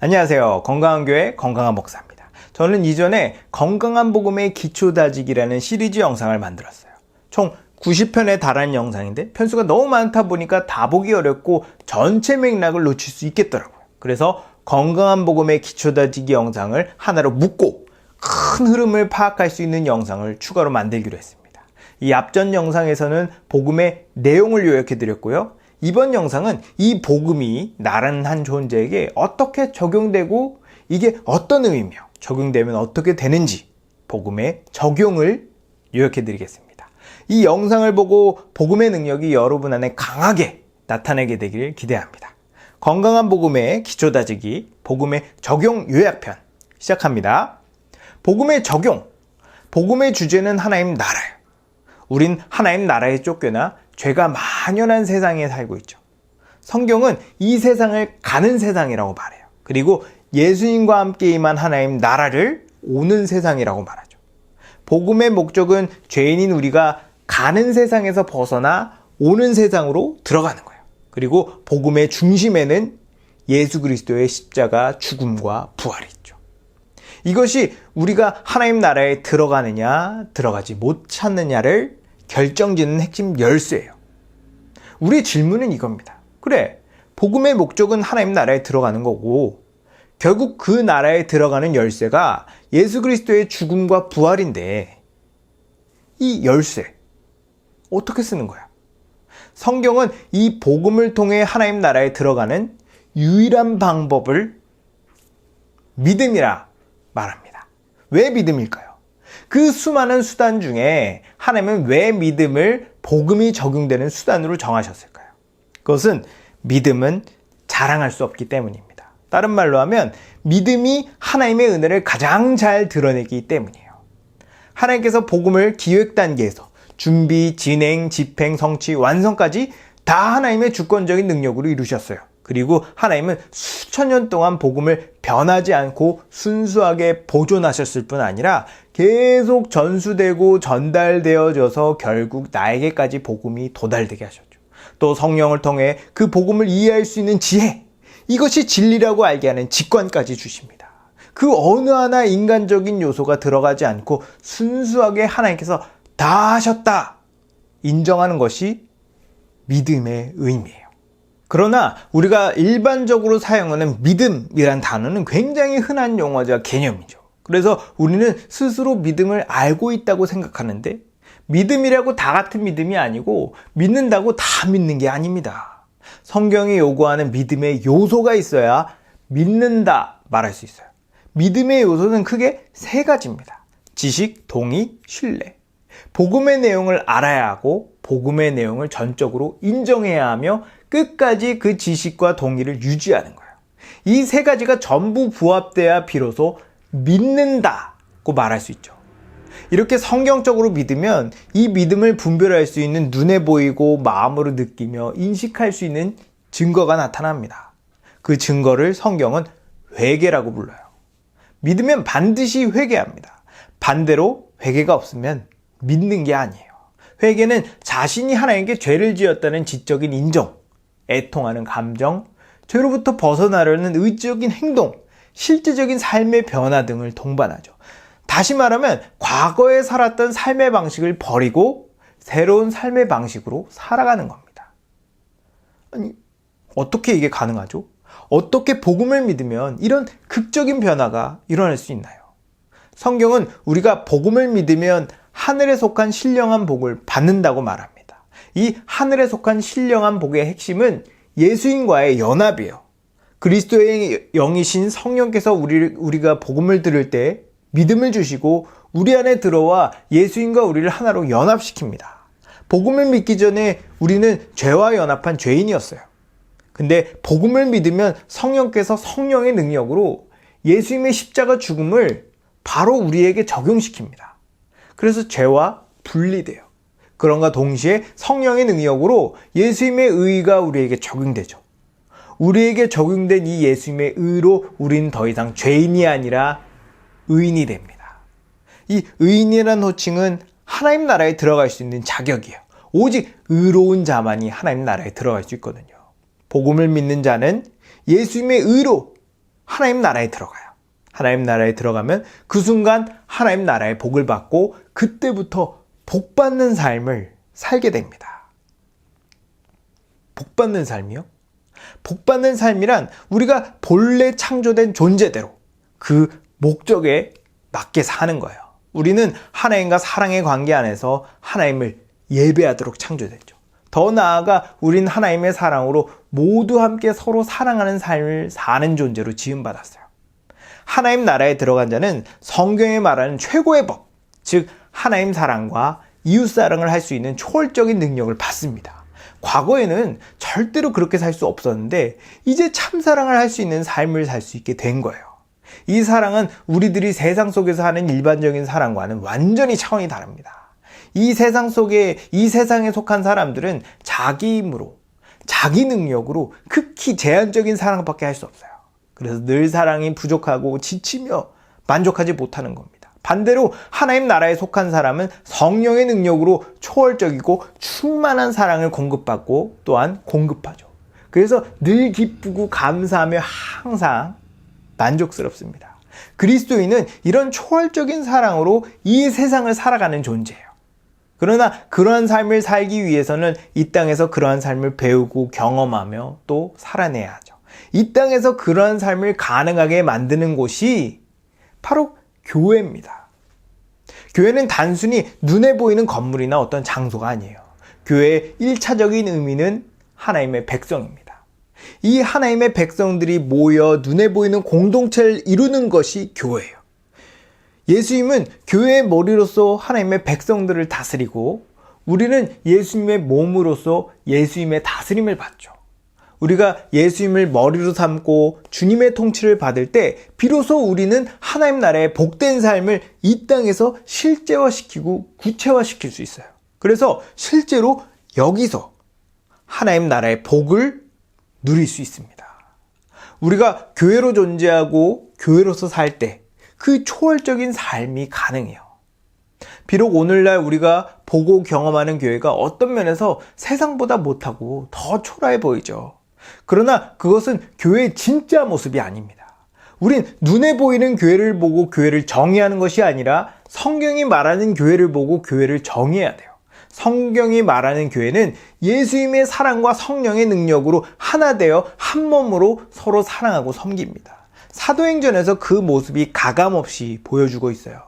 안녕하세요. 건강한 교회 건강한 목사입니다. 저는 이전에 건강한 복음의 기초다지기라는 시리즈 영상을 만들었어요. 총 90편에 달하는 영상인데 편수가 너무 많다 보니까 다 보기 어렵고 전체 맥락을 놓칠 수 있겠더라고요. 그래서 건강한 복음의 기초다지기 영상을 하나로 묶고 큰 흐름을 파악할 수 있는 영상을 추가로 만들기로 했습니다. 이 앞전 영상에서는 복음의 내용을 요약해 드렸고요. 이번 영상은 이 복음이 나라는 한 존재에게 어떻게 적용되고 이게 어떤 의미며 적용되면 어떻게 되는지 복음의 적용을 요약해 드리겠습니다. 이 영상을 보고 복음의 능력이 여러분 안에 강하게 나타나게 되기를 기대합니다. 건강한 복음의 기초다지기 복음의 적용 요약편 시작합니다. 복음의 적용, 복음의 주제는 하나님 나라예요. 우린 하나님 나라에 쫓겨나 죄가 만연한 세상에 살고 있죠. 성경은 이 세상을 가는 세상이라고 말해요. 그리고 예수님과 함께 임한 하나님 나라를 오는 세상이라고 말하죠. 복음의 목적은 죄인인 우리가 가는 세상에서 벗어나 오는 세상으로 들어가는 거예요. 그리고 복음의 중심에는 예수 그리스도의 십자가 죽음과 부활이 있죠. 이것이 우리가 하나님 나라에 들어가느냐 들어가지 못하느냐를 결정짓는 핵심 열쇠예요. 우리의 질문은 이겁니다. 그래, 복음의 목적은 하나님 나라에 들어가는 거고 결국 그 나라에 들어가는 열쇠가 예수 그리스도의 죽음과 부활인데 이 열쇠 어떻게 쓰는 거야? 성경은 이 복음을 통해 하나님 나라에 들어가는 유일한 방법을 믿음이라 말합니다. 왜 믿음일까요? 그 수많은 수단 중에 하나님은 왜 믿음을 복음이 적용되는 수단으로 정하셨을까요? 그것은 믿음은 자랑할 수 없기 때문입니다. 다른 말로 하면 믿음이 하나님의 은혜를 가장 잘 드러내기 때문이에요. 하나님께서 복음을 기획 단계에서 준비, 진행, 집행, 성취, 완성까지 다 하나님의 주권적인 능력으로 이루셨어요. 그리고 하나님은 수천 년 동안 복음을 변하지 않고 순수하게 보존하셨을 뿐 아니라 계속 전수되고 전달되어져서 결국 나에게까지 복음이 도달되게 하셨죠. 또 성령을 통해 그 복음을 이해할 수 있는 지혜, 이것이 진리라고 알게 하는 직관까지 주십니다. 그 어느 하나 인간적인 요소가 들어가지 않고 순수하게 하나님께서 다 하셨다 인정하는 것이 믿음의 의미예요. 그러나 우리가 일반적으로 사용하는 믿음이란 단어는 굉장히 흔한 용어자 개념이죠. 그래서 우리는 스스로 믿음을 알고 있다고 생각하는데 믿음이라고 다 같은 믿음이 아니고 믿는다고 다 믿는 게 아닙니다. 성경이 요구하는 믿음의 요소가 있어야 믿는다 말할 수 있어요. 믿음의 요소는 크게 세 가지입니다. 지식, 동의, 신뢰. 복음의 내용을 알아야 하고 복음의 내용을 전적으로 인정해야 하며 끝까지 그 지식과 동의를 유지하는 거예요. 이 세 가지가 전부 부합돼야 비로소 믿는다고 말할 수 있죠. 이렇게 성경적으로 믿으면 이 믿음을 분별할 수 있는 눈에 보이고 마음으로 느끼며 인식할 수 있는 증거가 나타납니다. 그 증거를 성경은 회개라고 불러요. 믿으면 반드시 회개합니다. 반대로 회개가 없으면 믿는 게 아니에요. 회개는 자신이 하나님께 죄를 지었다는 지적인 인정, 애통하는 감정, 죄로부터 벗어나려는 의지적인 행동, 실제적인 삶의 변화 등을 동반하죠. 다시 말하면 과거에 살았던 삶의 방식을 버리고 새로운 삶의 방식으로 살아가는 겁니다. 아니, 어떻게 이게 가능하죠? 어떻게 복음을 믿으면 이런 극적인 변화가 일어날 수 있나요? 성경은 우리가 복음을 믿으면 하늘에 속한 신령한 복을 받는다고 말합니다. 이 하늘에 속한 신령한 복의 핵심은 예수님과의 연합이에요. 그리스도의 영이신 성령께서 우리가 복음을 들을 때 믿음을 주시고 우리 안에 들어와 예수님과 우리를 하나로 연합시킵니다. 복음을 믿기 전에 우리는 죄와 연합한 죄인이었어요. 근데 복음을 믿으면 성령께서 성령의 능력으로 예수님의 십자가 죽음을 바로 우리에게 적용시킵니다. 그래서 죄와 분리돼요. 그런가 동시에 성령의 능력으로 예수님의 의가 우리에게 적용되죠. 우리에게 적용된 이 예수님의 의로 우리는 더 이상 죄인이 아니라 의인이 됩니다. 이 의인이라는 호칭은 하나님 나라에 들어갈 수 있는 자격이에요. 오직 의로운 자만이 하나님 나라에 들어갈 수 있거든요. 복음을 믿는 자는 예수님의 의로 하나님 나라에 들어가요. 하나님 나라에 들어가면 그 순간 하나님 나라의 복을 받고 그때부터 복받는 삶을 살게 됩니다. 복받는 삶이요? 복받는 삶이란 우리가 본래 창조된 존재대로 그 목적에 맞게 사는 거예요. 우리는 하나님과 사랑의 관계 안에서 하나님을 예배하도록 창조됐죠. 더 나아가 우린 하나님의 사랑으로 모두 함께 서로 사랑하는 삶을 사는 존재로 지음받았어요. 하나님 나라에 들어간 자는 성경에 말하는 최고의 법, 즉 하나님 사랑과 이웃 사랑을 할 수 있는 초월적인 능력을 받습니다. 과거에는 절대로 그렇게 살 수 없었는데 이제 참 사랑을 할 수 있는 삶을 살 수 있게 된 거예요. 이 사랑은 우리들이 세상 속에서 하는 일반적인 사랑과는 완전히 차원이 다릅니다. 이 세상에 속한 사람들은 자기 힘으로, 자기 능력으로 극히 제한적인 사랑밖에 할 수 없어요. 그래서 늘 사랑이 부족하고 지치며 만족하지 못하는 겁니다. 반대로 하나님 나라에 속한 사람은 성령의 능력으로 초월적이고 충만한 사랑을 공급받고 또한 공급하죠. 그래서 늘 기쁘고 감사하며 항상 만족스럽습니다. 그리스도인은 이런 초월적인 사랑으로 이 세상을 살아가는 존재예요. 그러나 그러한 삶을 살기 위해서는 이 땅에서 그러한 삶을 배우고 경험하며 또 살아내야 하죠. 이 땅에서 그러한 삶을 가능하게 만드는 곳이 바로 교회입니다. 교회는 단순히 눈에 보이는 건물이나 어떤 장소가 아니에요. 교회의 1차적인 의미는 하나님의 백성입니다. 이 하나님의 백성들이 모여 눈에 보이는 공동체를 이루는 것이 교회예요. 예수님은 교회의 머리로서 하나님의 백성들을 다스리고 우리는 예수님의 몸으로서 예수님의 다스림을 받죠. 우리가 예수님을 머리로 삼고 주님의 통치를 받을 때 비로소 우리는 하나님 나라의 복된 삶을 이 땅에서 실제화시키고 구체화시킬 수 있어요. 그래서 실제로 여기서 하나님 나라의 복을 누릴 수 있습니다. 우리가 교회로 존재하고 교회로서 살 때 그 초월적인 삶이 가능해요. 비록 오늘날 우리가 보고 경험하는 교회가 어떤 면에서 세상보다 못하고 더 초라해 보이죠. 그러나 그것은 교회의 진짜 모습이 아닙니다. 우린 눈에 보이는 교회를 보고 교회를 정의하는 것이 아니라 성경이 말하는 교회를 보고 교회를 정의해야 돼요. 성경이 말하는 교회는 예수님의 사랑과 성령의 능력으로 하나 되어 한 몸으로 서로 사랑하고 섬깁니다. 사도행전에서 그 모습이 가감없이 보여주고 있어요.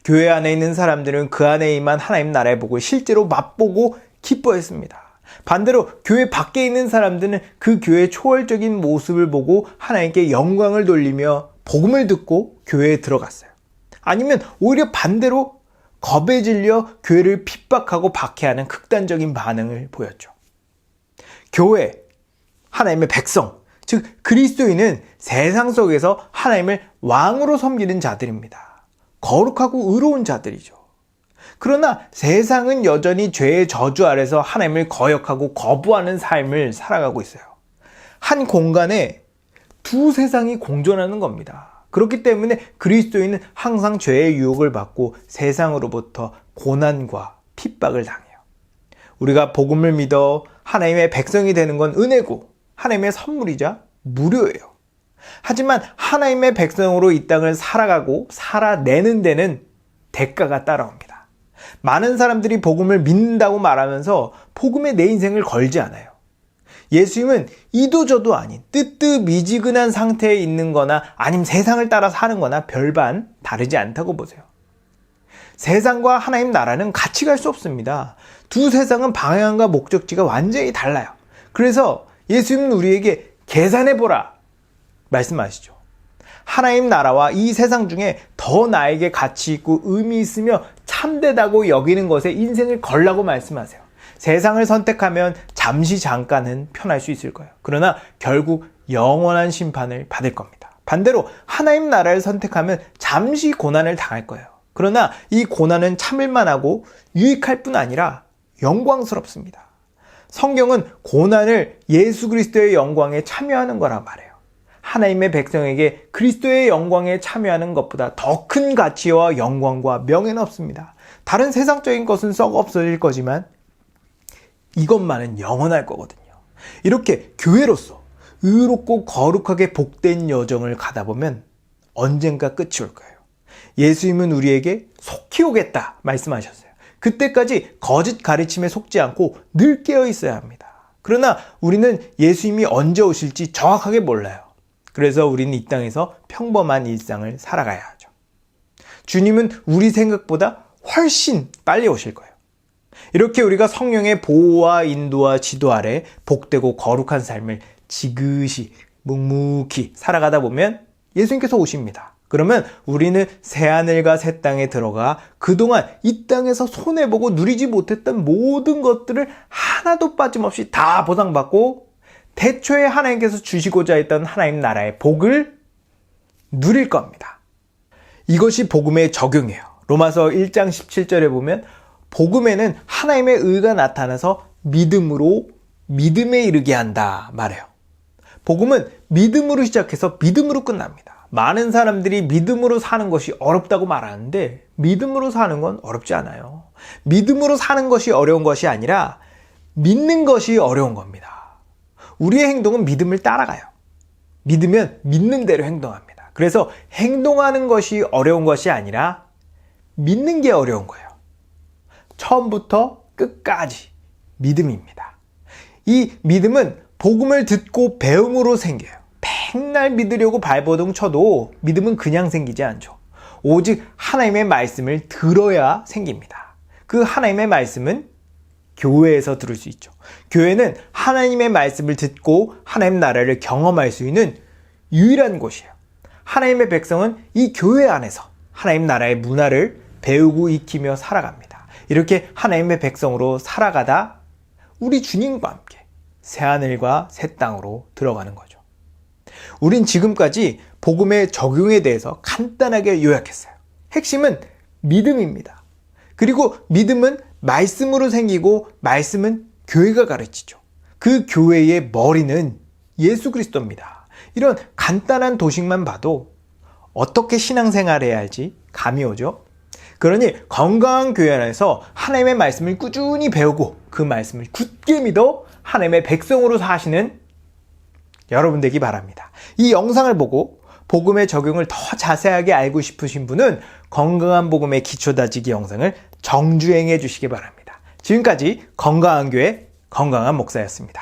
교회 안에 있는 사람들은 그 안에 임한 하나님 나라의 복을 실제로 맛보고 기뻐했습니다. 반대로 교회 밖에 있는 사람들은 그 교회의 초월적인 모습을 보고 하나님께 영광을 돌리며 복음을 듣고 교회에 들어갔어요. 아니면 오히려 반대로 겁에 질려 교회를 핍박하고 박해하는 극단적인 반응을 보였죠. 교회, 하나님의 백성, 즉 그리스도인은 세상 속에서 하나님을 왕으로 섬기는 자들입니다. 거룩하고 의로운 자들이죠. 그러나 세상은 여전히 죄의 저주 아래서 하나님을 거역하고 거부하는 삶을 살아가고 있어요. 한 공간에 두 세상이 공존하는 겁니다. 그렇기 때문에 그리스도인은 항상 죄의 유혹을 받고 세상으로부터 고난과 핍박을 당해요. 우리가 복음을 믿어 하나님의 백성이 되는 건 은혜고 하나님의 선물이자 무료예요. 하지만 하나님의 백성으로 이 땅을 살아가고 살아내는 데는 대가가 따라옵니다. 많은 사람들이 복음을 믿는다고 말하면서 복음에 내 인생을 걸지 않아요. 예수님은 이도저도 아닌 뜨뜻미지근한 상태에 있는 거나 아니면 세상을 따라 사는 거나 별반 다르지 않다고 보세요. 세상과 하나님 나라는 같이 갈 수 없습니다. 두 세상은 방향과 목적지가 완전히 달라요. 그래서 예수님은 우리에게 계산해보라 말씀하시죠. 하나님 나라와 이 세상 중에 더 나에게 가치 있고 의미 있으며 참되다고 여기는 것에 인생을 걸라고 말씀하세요. 세상을 선택하면 잠깐은 편할 수 있을 거예요. 그러나 결국 영원한 심판을 받을 겁니다. 반대로 하나님 나라를 선택하면 잠시 고난을 당할 거예요. 그러나 이 고난은 참을만 하고 유익할 뿐 아니라 영광스럽습니다. 성경은 고난을 예수 그리스도의 영광에 참여하는 거라 말해요. 하나님의 백성에게 그리스도의 영광에 참여하는 것보다 더 큰 가치와 영광과 명예는 없습니다. 다른 세상적인 것은 썩 없어질 거지만 이것만은 영원할 거거든요. 이렇게 교회로서 의롭고 거룩하게 복된 여정을 가다 보면 언젠가 끝이 올 거예요. 예수님은 우리에게 속히 오겠다 말씀하셨어요. 그때까지 거짓 가르침에 속지 않고 늘 깨어 있어야 합니다. 그러나 우리는 예수님이 언제 오실지 정확하게 몰라요. 그래서 우리는 이 땅에서 평범한 일상을 살아가야 하죠. 주님은 우리 생각보다 훨씬 빨리 오실 거예요. 이렇게 우리가 성령의 보호와 인도와 지도 아래 복되고 거룩한 삶을 지그시 묵묵히 살아가다 보면 예수님께서 오십니다. 그러면 우리는 새하늘과 새 땅에 들어가 그동안 이 땅에서 손해보고 누리지 못했던 모든 것들을 하나도 빠짐없이 다 보상받고 태초에 하나님께서 주시고자 했던 하나님 나라의 복을 누릴 겁니다. 이것이 복음의 적용이에요. 로마서 1장 17절에 보면 복음에는 하나님의 의가 나타나서 믿음에 이르게 한다 말해요. 복음은 믿음으로 시작해서 믿음으로 끝납니다. 많은 사람들이 믿음으로 사는 것이 어렵다고 말하는데 믿음으로 사는 건 어렵지 않아요. 믿음으로 사는 것이 어려운 것이 아니라 믿는 것이 어려운 겁니다. 우리의 행동은 믿음을 따라가요. 믿으면 믿는 대로 행동합니다. 그래서 행동하는 것이 어려운 것이 아니라 믿는 게 어려운 거예요. 처음부터 끝까지 믿음입니다. 이 믿음은 복음을 듣고 배움으로 생겨요. 맨날 믿으려고 발버둥 쳐도 믿음은 그냥 생기지 않죠. 오직 하나님의 말씀을 들어야 생깁니다. 그 하나님의 말씀은 교회에서 들을 수 있죠. 교회는 하나님의 말씀을 듣고 하나님 나라를 경험할 수 있는 유일한 곳이에요. 하나님의 백성은 이 교회 안에서 하나님 나라의 문화를 배우고 익히며 살아갑니다. 이렇게 하나님의 백성으로 살아가다 우리 주님과 함께 새하늘과 새 땅으로 들어가는 거죠. 우린 지금까지 복음의 적용에 대해서 간단하게 요약했어요. 핵심은 믿음입니다. 그리고 믿음은 말씀으로 생기고 말씀은 교회가 가르치죠. 그 교회의 머리는 예수 그리스도입니다. 이런 간단한 도식만 봐도 어떻게 신앙생활을 해야 할지 감이 오죠. 그러니 건강한 교회 안에서 하나님의 말씀을 꾸준히 배우고 그 말씀을 굳게 믿어 하나님의 백성으로 사시는 여러분 되기 바랍니다. 이 영상을 보고 복음의 적용을 더 자세하게 알고 싶으신 분은 건강한 복음의 기초 다지기 영상을 정주행해 주시기 바랍니다. 지금까지 건강한 교회 건강한 목사였습니다.